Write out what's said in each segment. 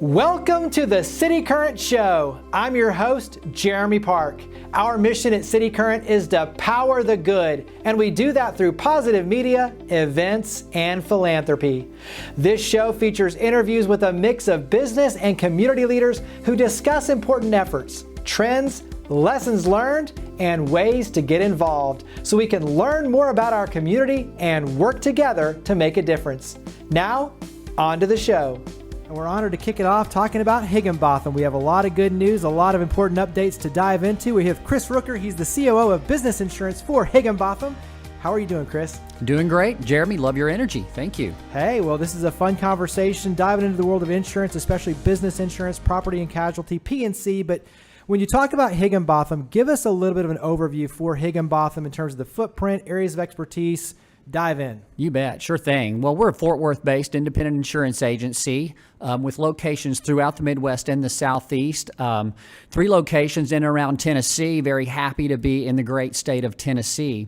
Welcome to the cityCURRENT Show. I'm your host, Jeremy Park. Our mission at cityCURRENT is to power the good, and we do that through positive media, events, and philanthropy. This show features interviews with a mix of business and community leaders who discuss important efforts, trends, lessons learned, and ways to get involved so we can learn more about our community and work together to make a difference. Now, on to the show. We're honored to kick it off talking about Higginbotham. We have a lot of good news, a lot of important updates to dive into. We have Chris Rooker. He's the COO of business insurance for Higginbotham. How are you doing, Chris? Doing great. Jeremy, love your energy. Thank you. Hey, well, this is a fun conversation, diving into the world of insurance, especially business insurance, property and casualty, P&C. But when you talk about Higginbotham, give us a little bit of an overview for Higginbotham in terms of the footprint, areas of expertise. Dive in. You bet. Sure thing. Well, we're a Fort Worth-based independent insurance agency with locations throughout the Midwest and the Southeast. 3 locations in and around Tennessee. Very happy to be in the great state of Tennessee.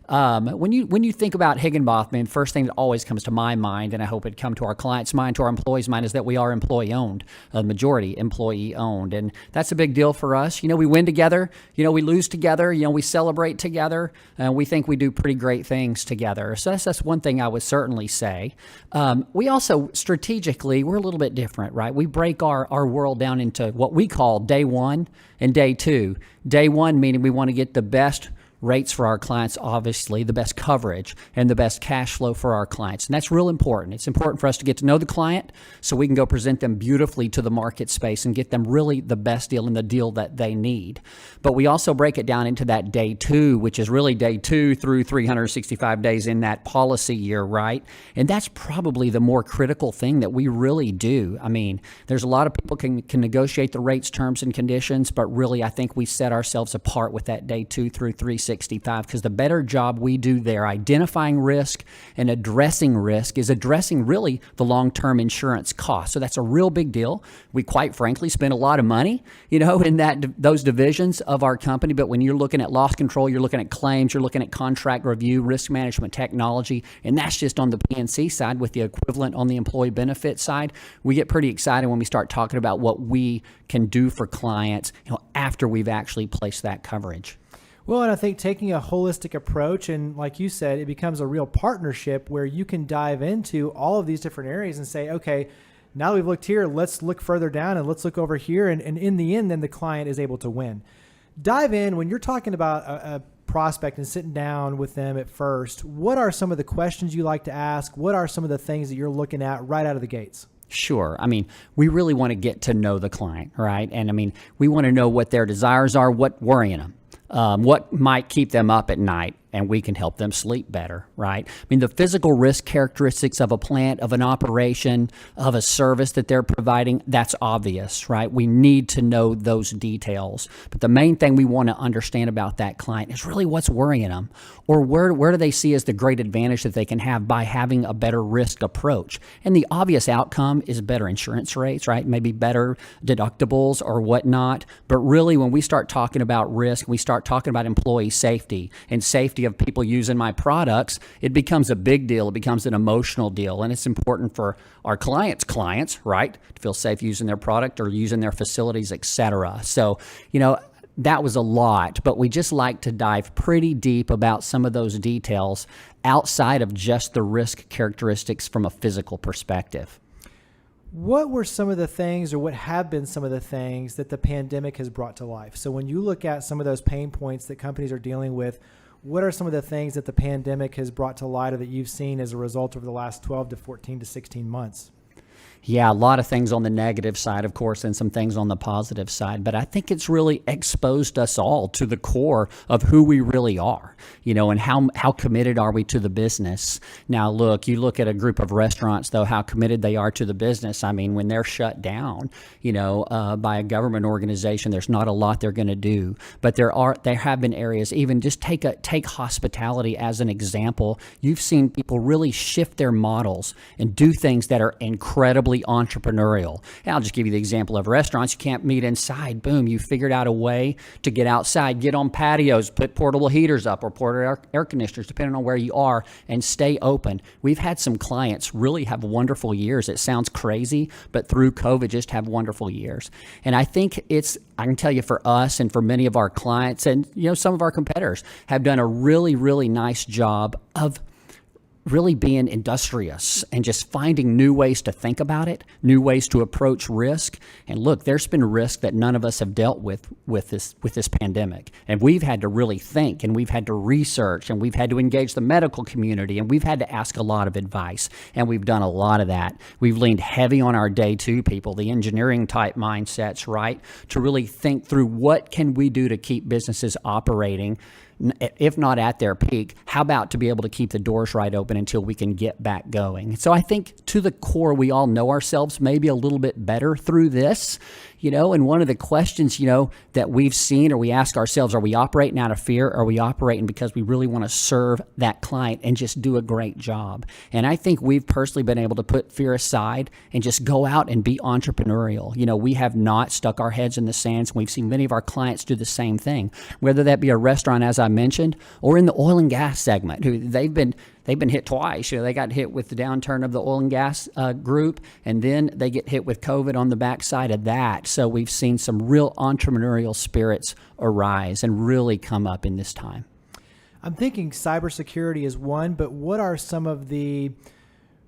When you think about Higginbotham, the first thing that always comes to my mind, and I hope it come to our clients' mind, to our employees' mind, is that we are employee-owned, the majority employee-owned, and that's a big deal for us. You know, we win together, we lose together, we celebrate together, and we think we do pretty great things together. So that's one thing I would certainly say. We also, strategically, we're a little bit different, right? We break our world down into what we call day one and day two. Day one meaning we want to get the best rates for our clients, obviously, the best coverage and the best cash flow for our clients. And that's real important. It's important for us to get to know the client so we can go present them beautifully to the market space and get them really the best deal and the deal that they need. But we also break it down into that day two, which is really day 2 through 365 days in that policy year, right? And that's probably the more critical thing that we really do. I mean, there's a lot of people can negotiate the rates, terms, and conditions, but really I think we set ourselves apart with that day 2 through 365 because the better job we do there identifying risk and addressing risk is addressing really the long-term insurance cost. So that's a real big deal. We quite frankly spend a lot of money, in those divisions of our company. But when you're looking at loss control, you're looking at claims, you're looking at contract review, risk management technology, and that's just on the P&C side. With the equivalent on the employee benefit side, we get pretty excited when we start talking about what we can do for clients, after we've actually placed that coverage. Well, and I think taking a holistic approach, and like you said, it becomes a real partnership where you can dive into all of these different areas and say, okay, now that we've looked here, let's look further down and let's look over here. And in the end, then the client is able to win. Dive in when you're talking about a prospect and sitting down with them at first. What are some of the questions you like to ask? What are some of the things that you're looking at right out of the gates? Sure. I mean, we really want to get to know the client, right? And I mean, we want to know what their desires are, what's worrying them. What might keep them up at night, and we can help them sleep better, right? I mean, the physical risk characteristics of a plant, of an operation, of a service that they're providing, that's obvious, right? We need to know those details. But the main thing we want to understand about that client is really what's worrying them, or where do they see as the great advantage that they can have by having a better risk approach. And the obvious outcome is better insurance rates, right? Maybe better deductibles or whatnot. But really, when we start talking about risk, we start talking about employee safety and safety of people using my products, it becomes a big deal. It becomes an emotional deal. And it's important for our clients, right, to feel safe using their product or using their facilities, et cetera. So, that was a lot, but we just like to dive pretty deep about some of those details outside of just the risk characteristics from a physical perspective. What were some of the things, or what have been some of the things that the pandemic has brought to life? So when you look at some of those pain points that companies are dealing with, what are some of the things that the pandemic has brought to light or that you've seen as a result over the last 12 to 14 to 16 months? Yeah, a lot of things on the negative side, of course, and some things on the positive side. But I think it's really exposed us all to the core of who we really are, and how committed are we to the business. Now, look, you look at a group of restaurants, though, how committed they are to the business. I mean, when they're shut down, by a government organization, there's not a lot they're going to do. But there have been areas, even just take hospitality as an example. You've seen people really shift their models and do things that are incredibly incredibly entrepreneurial. And I'll just give you the example of restaurants. You can't meet inside. Boom, you figured out a way to get outside, get on patios, put portable heaters up or portable air conditioners, depending on where you are, and stay open. We've had some clients really have wonderful years. It sounds crazy, but through COVID, just have wonderful years. And I think I can tell you for us and for many of our clients and, some of our competitors have done a really, really nice job of really being industrious and just finding new ways to think about it, new ways to approach risk. And look, there's been risk that none of us have dealt with this pandemic. And we've had to really think, and we've had to research, and we've had to engage the medical community, and we've had to ask a lot of advice. And we've done a lot of that. We've leaned heavy on our day two people, the engineering type mindsets, right? To really think through what can we do to keep businesses operating, if not at their peak. How about to be able to keep the doors right open until we can get back going? So I think to the core, we all know ourselves maybe a little bit better through this, and one of the questions, that we've seen or we ask ourselves, are we operating out of fear? Or are we operating because we really want to serve that client and just do a great job? And I think we've personally been able to put fear aside and just go out and be entrepreneurial. We have not stuck our heads in the sands. We've seen many of our clients do the same thing, whether that be a restaurant, as I mentioned, or in the oil and gas segment, who they've been hit twice. They got hit with the downturn of the oil and gas group, and then they get hit with COVID on the backside of that. So we've seen some real entrepreneurial spirits arise and really come up in this time. I'm thinking cybersecurity is one, but what are some of the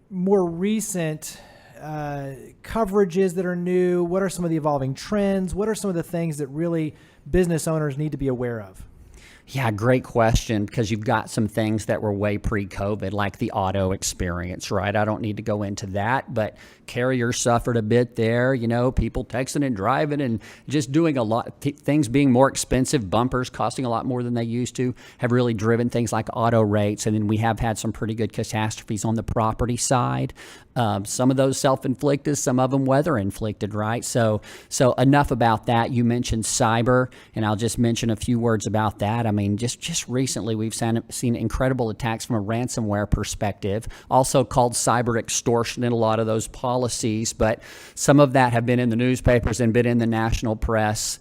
more recent coverages that are new? What are some of the evolving trends? What are some of the things that really business owners need to be aware of? Yeah, great question, because you've got some things that were way pre-COVID, like the auto experience, right? I don't need to go into that, but carriers suffered a bit there, people texting and driving and just doing a lot, things being more expensive, bumpers costing a lot more than they used to, have really driven things like auto rates. And then we have had some pretty good catastrophes on the property side. Some of those self-inflicted, some of them weather-inflicted, right? So enough about that. You mentioned cyber, and I'll just mention a few words about that. I mean, just recently we've seen incredible attacks from a ransomware perspective, also called cyber extortion in a lot of those policies, but some of that have been in the newspapers and been in the national press.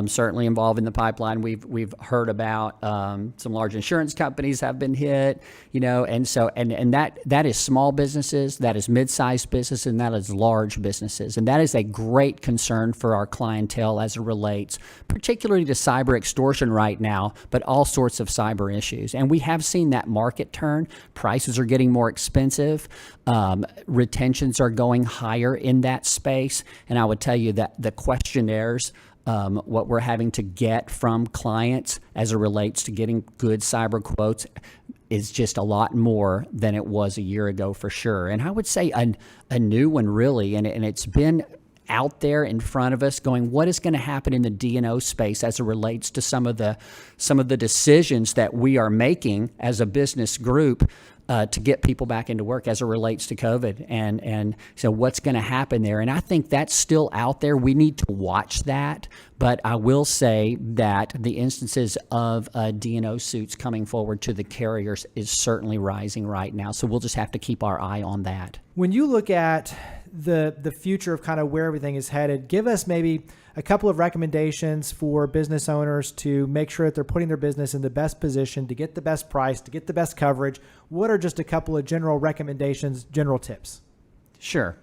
Certainly involved in the pipeline. We've heard about some large insurance companies have been hit, and so and that is small businesses, that is mid-sized businesses, and that is large businesses, and that is a great concern for our clientele as it relates, particularly to cyber extortion right now, but all sorts of cyber issues. And we have seen that market turn. Prices are getting more expensive. Retentions are going higher in that space, and I would tell you that the questionnaires. What we're having to get from clients as it relates to getting good cyber quotes is just a lot more than it was a year ago for sure. And I would say a new one really, and it's been out there in front of us going, what is going to happen in the D&O space as it relates to some of the decisions that we are making as a business group to get people back into work as it relates to COVID, and so what's going to happen there. And I think that's still out there. We need to watch that, but I will say that the instances of D&O suits coming forward to the carriers is certainly rising right now. So we'll just have to keep our eye on that. When you look at the future of kind of where everything is headed, give us maybe a couple of recommendations for business owners to make sure that they're putting their business in the best position to get the best price, to get the best coverage. What are just a couple of general recommendations, general tips? Sure.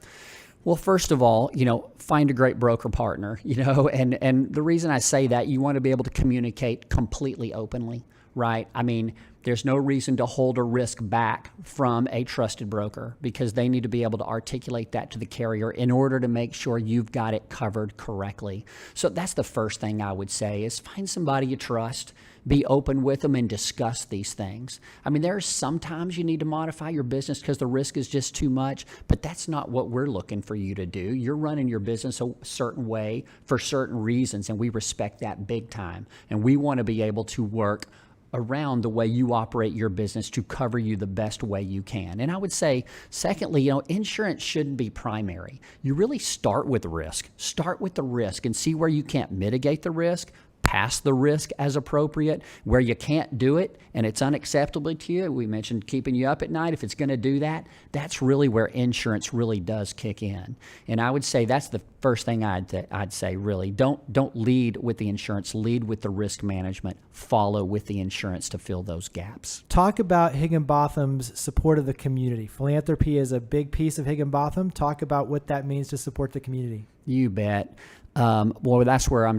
Well, first of all, find a great broker partner, and the reason I say that, you want to be able to communicate completely openly, right? I mean, there's no reason to hold a risk back from a trusted broker, because they need to be able to articulate that to the carrier in order to make sure you've got it covered correctly. So that's the first thing I would say, is find somebody you trust, be open with them, and discuss these things. I mean, there are sometimes you need to modify your business because the risk is just too much, but that's not what we're looking for you to do. You're running your business a certain way for certain reasons, and we respect that big time. And we want to be able to work around the way you operate your business to cover you the best way you can. And I would say, secondly, insurance shouldn't be primary. You really start with risk. Start with the risk and see where you can't mitigate the risk. pass the risk as appropriate. Where you can't do it and it's unacceptable to you, we mentioned keeping you up at night. If it's going to do that, that's really where insurance really does kick in. And I would say that's the first thing I'd say, really. Don't lead with the insurance, lead with the risk management, follow with the insurance to fill those gaps. Talk about Higginbotham's support of the community. Philanthropy is a big piece of Higginbotham. Talk about what that means to support the community. You bet. Well, that's where I'm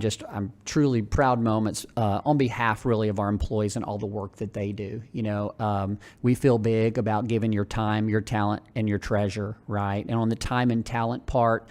truly proud moments on behalf really of our employees and all the work that they do. We feel big about giving your time, your talent, and your treasure, right? And on the time and talent part,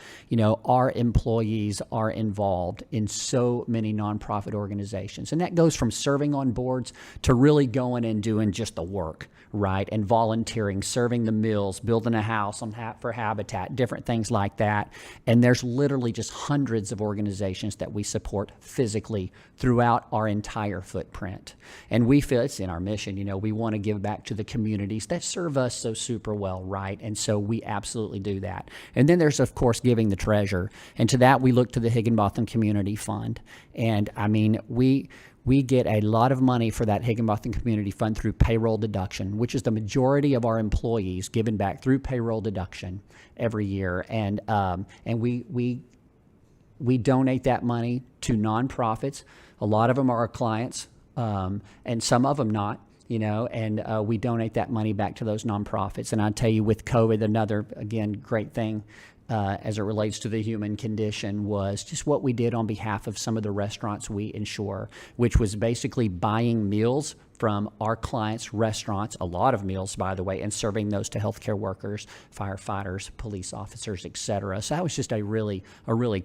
our employees are involved in so many nonprofit organizations. And that goes from serving on boards to really going and doing just the work, right? And volunteering, serving the meals, building a house for Habitat, different things like that. And there's literally just hundreds of organizations that we support physically throughout our entire footprint. And we feel it's in our mission, we want to give back to the communities that serve us so super well, right? And so we absolutely do that. And then there's, of course, giving the treasure. And to that, we look to the Higginbotham Community Fund. And I mean, we get a lot of money for that Higginbotham Community Fund through payroll deduction, which is the majority of our employees given back through payroll deduction every year. And we donate that money to nonprofits. A lot of them are our clients, and some of them not, and we donate that money back to those nonprofits. And I tell you, with COVID, another, again, great thing as it relates to the human condition was just what we did on behalf of some of the restaurants we insure, which was basically buying meals from our clients' restaurants, a lot of meals, by the way, and serving those to healthcare workers, firefighters, police officers, et cetera. So that was just a really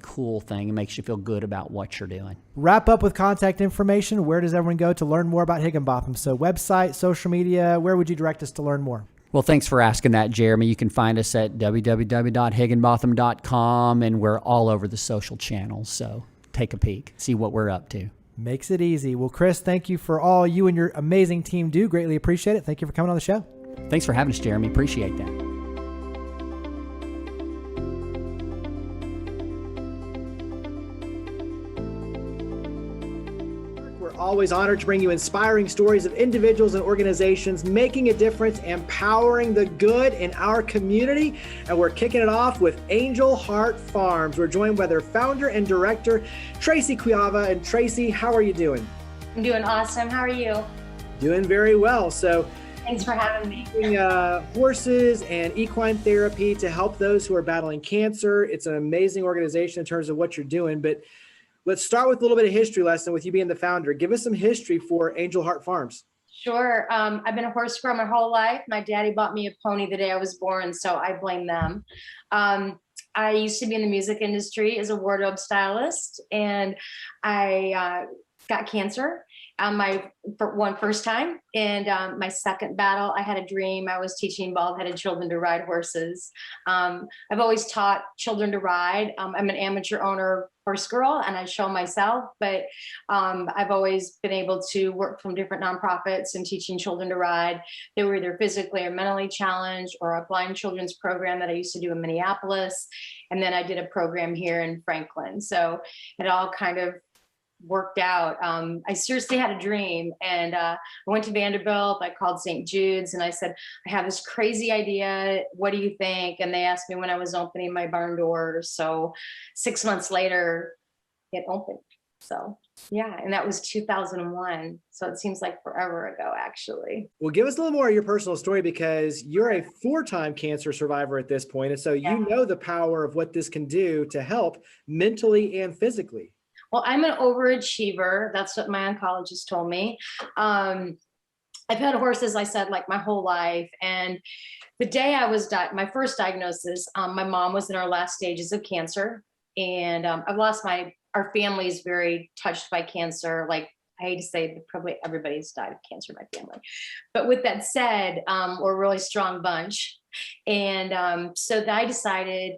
cool thing. It makes you feel good about what you're doing. Wrap up with contact information. Where does everyone go to learn more about Higginbotham? So website, social media, where would you direct us to learn more? Well, thanks for asking that, Jeremy. You can find us at www.higginbotham.com, and we're all over the social channels. So take a peek, see what we're up to. Makes it easy. Well, Chris, thank you for all you and your amazing team do. Greatly appreciate it. Thank you for coming on the show. Thanks for having us, Jeremy. Appreciate that. Always honored to bring you inspiring stories of individuals and organizations making a difference, empowering the good in our community. And we're kicking it off with Angel Heart Farms. We're joined by their founder and director, Tracy Quiava. And Tracy, how are you doing? I'm doing awesome. How are you? Doing very well. So thanks for having me. Horses and equine therapy to help those who are battling cancer. It's an amazing organization in terms of what you're doing, but let's start with a little bit of history lesson with you being the founder. Give us some history for Angel Heart Farms. Sure. I've been a horse girl my whole life. My daddy bought me a pony the day I was born, so I blame them. I used to be in the music industry as a wardrobe stylist, and I got cancer my first time. And my second battle, I had a dream. I was teaching bald-headed children to ride horses. I've always taught children to ride. I'm an amateur owner horse girl, and I show myself, but I've always been able to work from different nonprofits and teaching children to ride. They were either physically or mentally challenged, or a blind children's program that I used to do in Minneapolis. And then I did a program here in Franklin. So it all kind of worked out. I seriously had a dream, and I went to Vanderbilt. I called St. Jude's and I said, I have this crazy idea. What do you think? And they asked me when I was opening my barn doors. So 6 months later, it opened. So yeah, and that was 2001. So it seems like forever ago, actually. Well, give us a little more of your personal story, because you're a 4-time cancer survivor at this point. And so you know the power of what this can do to help mentally and physically. Well, I'm an overachiever. That's what my oncologist told me. I've had horses, I said, like my whole life. And the day I was my first diagnosis, my mom was in her last stages of cancer. And I've lost our family is very touched by cancer. Like, I hate to say that probably everybody's died of cancer in my family. But with that said, we're a really strong bunch. And so I decided,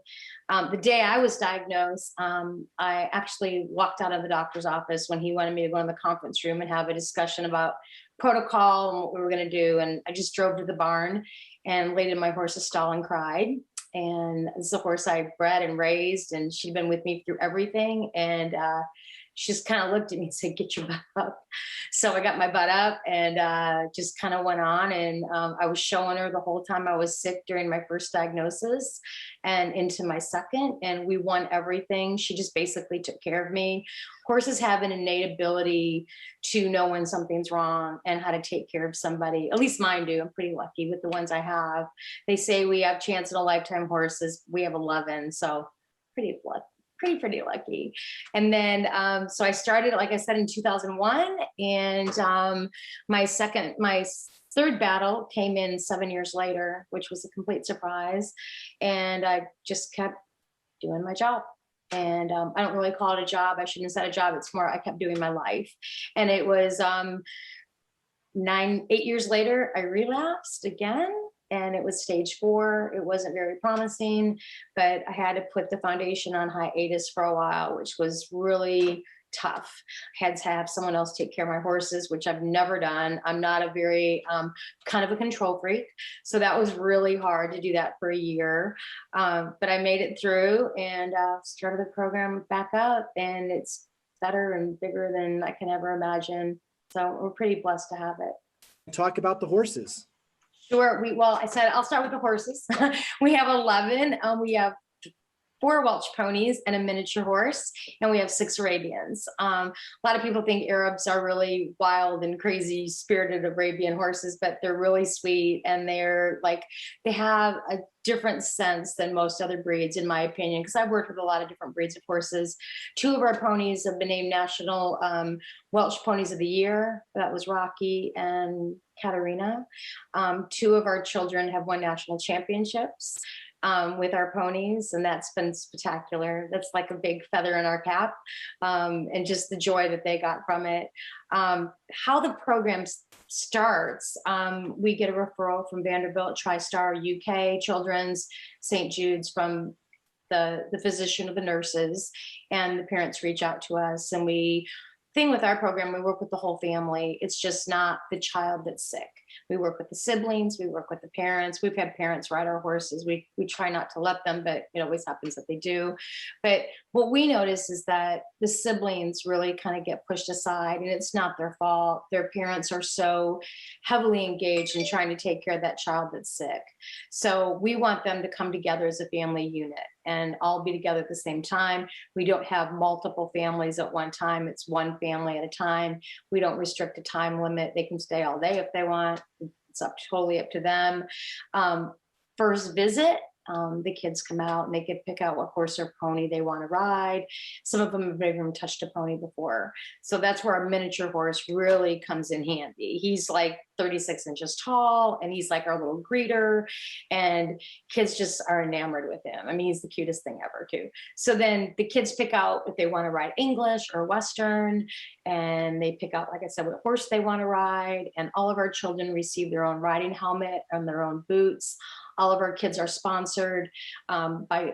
the day I was diagnosed, I actually walked out of the doctor's office when he wanted me to go in the conference room and have a discussion about protocol and what we were going to do. And I just drove to the barn and laid in my horse's stall and cried. And this is a horse I bred and raised, and she'd been with me through everything. And she just kind of looked at me and said, get your butt up. So I got my butt up and just kind of went on. And I was showing her the whole time I was sick during my first diagnosis and into my second. And we won everything. She just basically took care of me. Horses have an innate ability to know when something's wrong and how to take care of somebody. At least mine do. I'm pretty lucky with the ones I have. They say we have chance in a lifetime horses. We have 11. So pretty lucky. Pretty lucky. And then, so I started, like I said, in 2001, and my third battle came in 7 years later, which was a complete surprise. And I just kept doing my job. And I don't really call it a job. I shouldn't have said a job. It's more, I kept doing my life. And it was 8 years later, I relapsed again. And it was stage 4. It wasn't very promising, but I had to put the foundation on hiatus for a while, which was really tough. I had to have someone else take care of my horses, which I've never done. I'm not a very kind of a control freak. So that was really hard to do that for a year. But I made it through and started the program back up, and it's better and bigger than I can ever imagine. So we're pretty blessed to have it. Talk about the horses. Sure. Well, I said, I'll start with the horses. We have 11. We have 4 Welsh ponies and a miniature horse, and we have 6 Arabians. A lot of people think Arabs are really wild and crazy spirited Arabian horses, but they're really sweet, and they have a different sense than most other breeds, in my opinion, because I've worked with a lot of different breeds of horses. 2 of our ponies have been named National Welsh Ponies of the Year. That was Rocky and Katarina. 2 of our children have won national championships with our ponies, and that's been spectacular. That's like a big feather in our cap, and just the joy that they got from it. How the program starts, we get a referral from Vanderbilt, TriStar UK, Children's, St. Jude's, from the physician or the nurses, and the parents reach out to us. And thing with our program, we work with the whole family. It's just not the child that's sick. We work with the siblings, we work with the parents. We've had parents ride our horses. We try not to let them, but it always happens that they do. But what we notice is that the siblings really kind of get pushed aside, and it's not their fault. Their parents are so heavily engaged in trying to take care of that child that's sick. So we want them to come together as a family unit and all be together at the same time. We don't have multiple families at one time. It's one family at a time. We don't restrict a time limit. They can stay all day if they want. It's totally up to them. First visit, the kids come out and they can pick out what horse or pony they want to ride. Some of them have never even touched a pony before. So that's where our miniature horse really comes in handy. He's like 36 inches tall, and he's like our little greeter, and kids just are enamored with him. I mean, he's the cutest thing ever too. So then the kids pick out if they want to ride English or Western, and they pick out, like I said, what horse they want to ride. And all of our children receive their own riding helmet and their own boots. All of our kids are sponsored by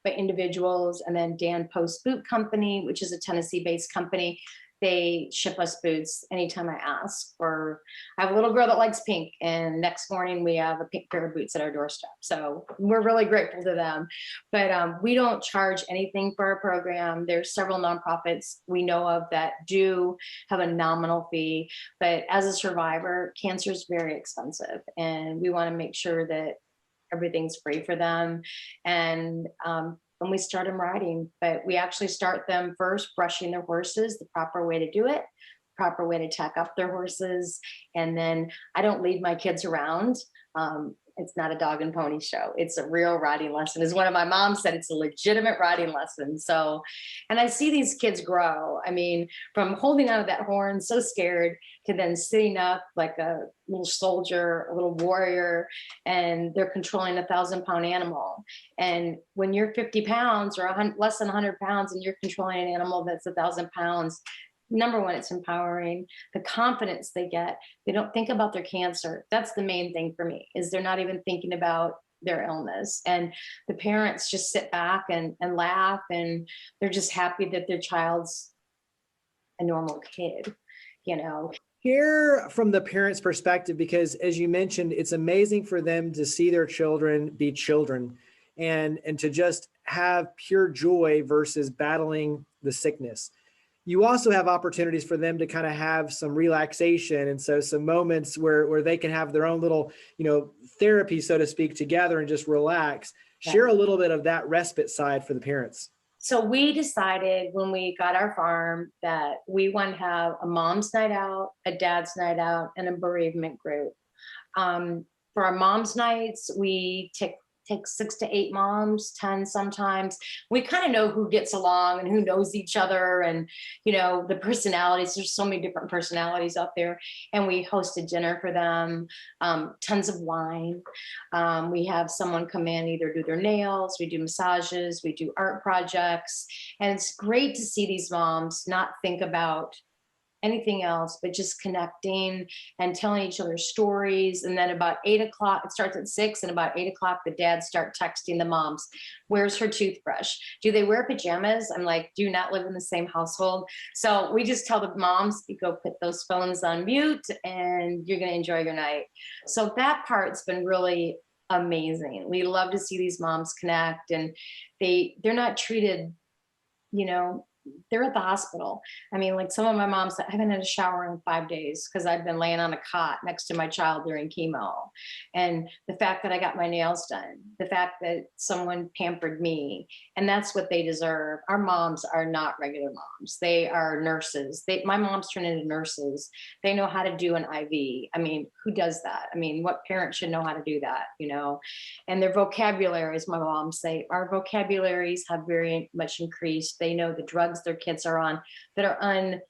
individuals. And then Dan Post Boot Company, which is a Tennessee-based company, they ship us boots anytime I ask. Or I have a little girl that likes pink, and next morning we have a pink pair of boots at our doorstep. So we're really grateful to them. But we don't charge anything for our program. There's several nonprofits we know of that do have a nominal fee. But as a survivor, cancer is very expensive, and we want to make sure that everything's free for them. And when we start them riding, but we actually start them first brushing their horses, the proper way to do it, proper way to tack up their horses. And then I don't lead my kids around. It's not a dog and pony show. It's a real riding lesson. As one of my moms said, it's a legitimate riding lesson. So, and I see these kids grow. I mean, from holding out of that horn, so scared, to then sitting up like a little soldier, a little warrior, and they're controlling a 1,000-pound animal. And when you're 50 pounds or less than 100 pounds and you're controlling an animal that's 1,000 pounds, number one, it's empowering. The confidence they get, they don't think about their cancer. That's the main thing for me, is they're not even thinking about their illness. And the parents just sit back and laugh, and they're just happy that their child's a normal kid, you know. Hear from the parents' perspective, because as you mentioned, it's amazing for them to see their children be children and to just have pure joy versus battling the sickness. You also have opportunities for them to kind of have some relaxation. And so some moments where they can have their own little, therapy, so to speak, together and just relax. Share a little bit of that respite side for the parents. So we decided when we got our farm that we want to have a mom's night out, a dad's night out, and a bereavement group. For our mom's nights, we take 6 to 8 moms, 10 sometimes. We kind of know who gets along and who knows each other, and the personalities. There's so many different personalities out there, and we host a dinner for them, tons of wine. We have someone come in, either do their nails, we do massages, we do art projects, and it's great to see these moms not think about anything else, but just connecting and telling each other stories. And then about 8 o'clock, it starts at 6, and about 8 o'clock, the dads start texting the moms, where's her toothbrush? Do they wear pajamas? I'm like, do you not live in the same household? So we just tell the moms, you go put those phones on mute and you're going to enjoy your night. So that part's been really amazing. We love to see these moms connect, and they're not treated, they're at the hospital. I mean, like some of my moms said, I haven't had a shower in 5 days because I've been laying on a cot next to my child during chemo. And the fact that I got my nails done, the fact that someone pampered me, and that's what they deserve. Our moms are not regular moms. They are nurses. My moms turn into nurses. They know how to do an IV. I mean, who does that? I mean, what parent should know how to do that, And their vocabularies, my moms say, our vocabularies have very much increased. They know the drugs their kids are on that are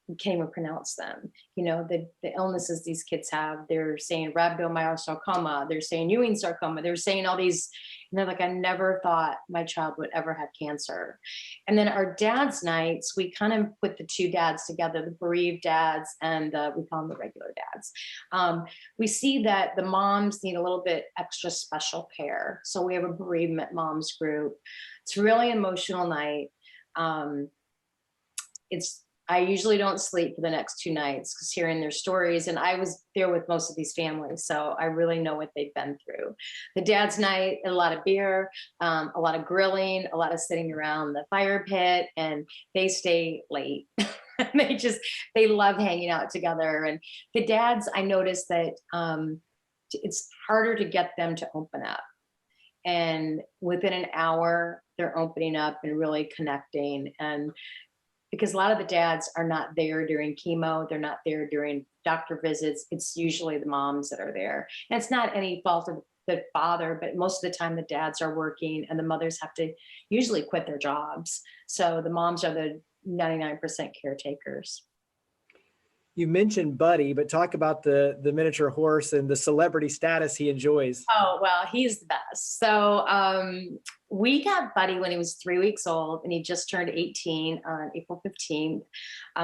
we can't even pronounce them. The illnesses these kids have. They're saying rhabdomyosarcoma. They're saying Ewing sarcoma. They're saying all these, they're like, I never thought my child would ever have cancer. And then our dad's nights, we kind of put the two dads together, the bereaved dads, and we call them the regular dads. We see that the moms need a little bit extra special care. So we have a bereavement moms group. It's a really emotional night. I usually don't sleep for the next 2 nights because hearing their stories, and I was there with most of these families, so I really know what they've been through. The dad's night, a lot of beer, a lot of grilling, a lot of sitting around the fire pit, and they stay late. They love hanging out together. And the dads, I noticed that it's harder to get them to open up. And within an hour, they're opening up and really connecting. And because a lot of the dads are not there during chemo, they're not there during doctor visits. It's usually the moms that are there. And it's not any fault of the father, but most of the time the dads are working and the mothers have to usually quit their jobs. So the moms are the 99% caretakers. You mentioned Buddy, but talk about the miniature horse and the celebrity status he enjoys. Oh, well, he's the best. So we got Buddy when he was 3 weeks old, and he just turned 18 on April 15th.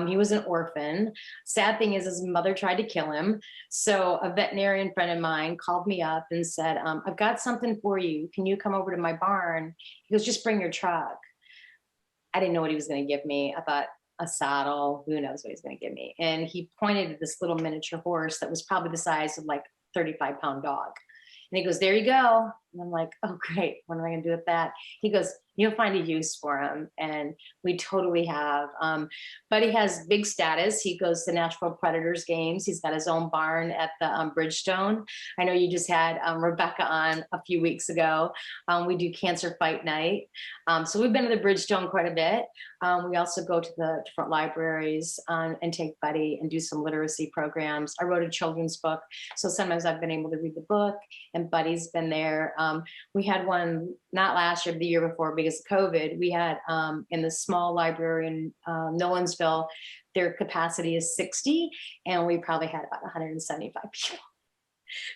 He was an orphan. Sad thing is his mother tried to kill him. So a veterinarian friend of mine called me up and said, I've got something for you. Can you come over to my barn? He goes, just bring your truck. I didn't know what he was going to give me. I thought, a saddle, who knows what he's going to give me. And he pointed at this little miniature horse that was probably the size of like 35-pound dog. And he goes, there you go. And I'm like, oh, great. What am I going to do with that? He goes, you'll find a use for him. And we totally have. But he has big status. He goes to Nashville Predators games. He's got his own barn at the Bridgestone. I know you just had Rebecca on a few weeks ago. We do cancer fight night. So we've been to the Bridgestone quite a bit. We also go to the different libraries and take Buddy and do some literacy programs. I wrote a children's book. So sometimes I've been able to read the book, and Buddy's been there. We had one, not last year, but the year before, because of COVID. We had in the small library in Nolensville, their capacity is 60, and we probably had about 175 people.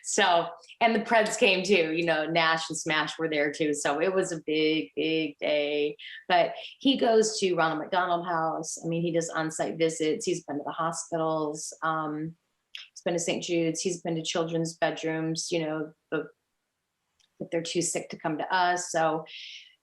So, and the Preds came too, Nash and Smash were there too. So it was a big, big day. But he goes to Ronald McDonald House. I mean, he does on-site visits. He's been to the hospitals. He's been to St. Jude's. He's been to children's bedrooms, if they're too sick to come to us. So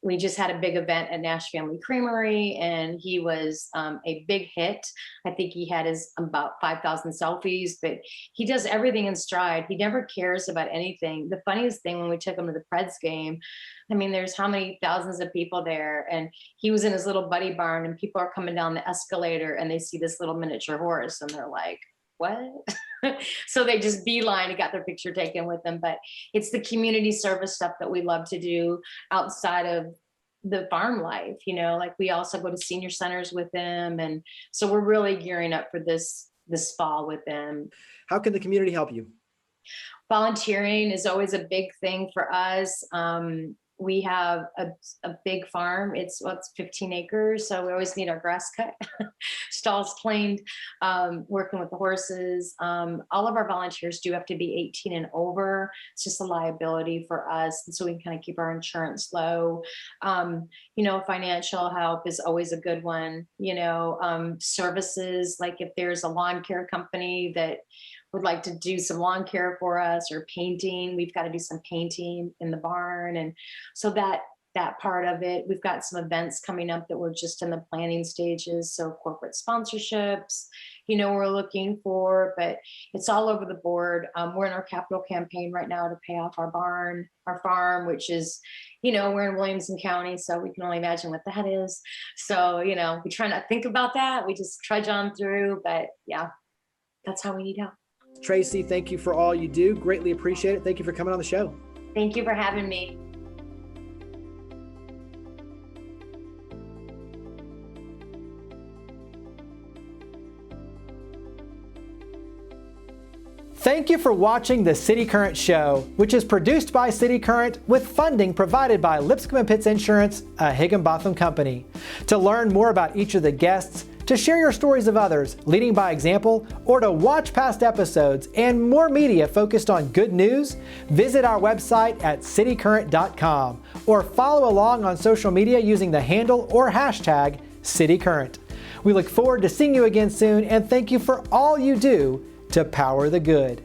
We just had a big event at Nash Family Creamery, and he was a big hit. I think he had about 5,000 selfies, but he does everything in stride. He never cares about anything. The funniest thing, when we took him to the Preds game, I mean, there's how many thousands of people there, and he was in his little buddy barn, and people are coming down the escalator and they see this little miniature horse, and they're like, what? So they just beeline and got their picture taken with them. But it's the community service stuff that we love to do outside of the farm life, like we also go to senior centers with them. And so we're really gearing up for this fall with them. How can the community help you? Volunteering is always a big thing for us. We have a big farm. It's 15 acres. So we always need our grass cut, stalls cleaned, working with the horses. All of our volunteers do have to be 18 and over. It's just a liability for us. And so we can kind of keep our insurance low. Financial help is always a good one. Services, like if there's a lawn care company that would like to do some lawn care for us, or painting, we've got to do some painting in the barn. And so that part of it, we've got some events coming up that we're just in the planning stages. So corporate sponsorships, we're looking for, but it's all over the board. We're in our capital campaign right now to pay off our farm, which is, we're in Williamson County, so we can only imagine what that is. So, we try not to think about that. We just trudge on through, but yeah, that's how we need help. Tracy, thank you for all you do. Greatly appreciate it. Thank you for coming on the show. Thank you for having me. Thank you for watching the City Current Show, which is produced by City Current with funding provided by Lipscomb & Pitts Insurance, a Higginbotham company. To learn more about each of the guests, to share your stories of others, leading by example, or to watch past episodes and more media focused on good news, visit our website at citycurrent.com or follow along on social media using the handle or hashtag CityCurrent. We look forward to seeing you again soon, and thank you for all you do to power the good.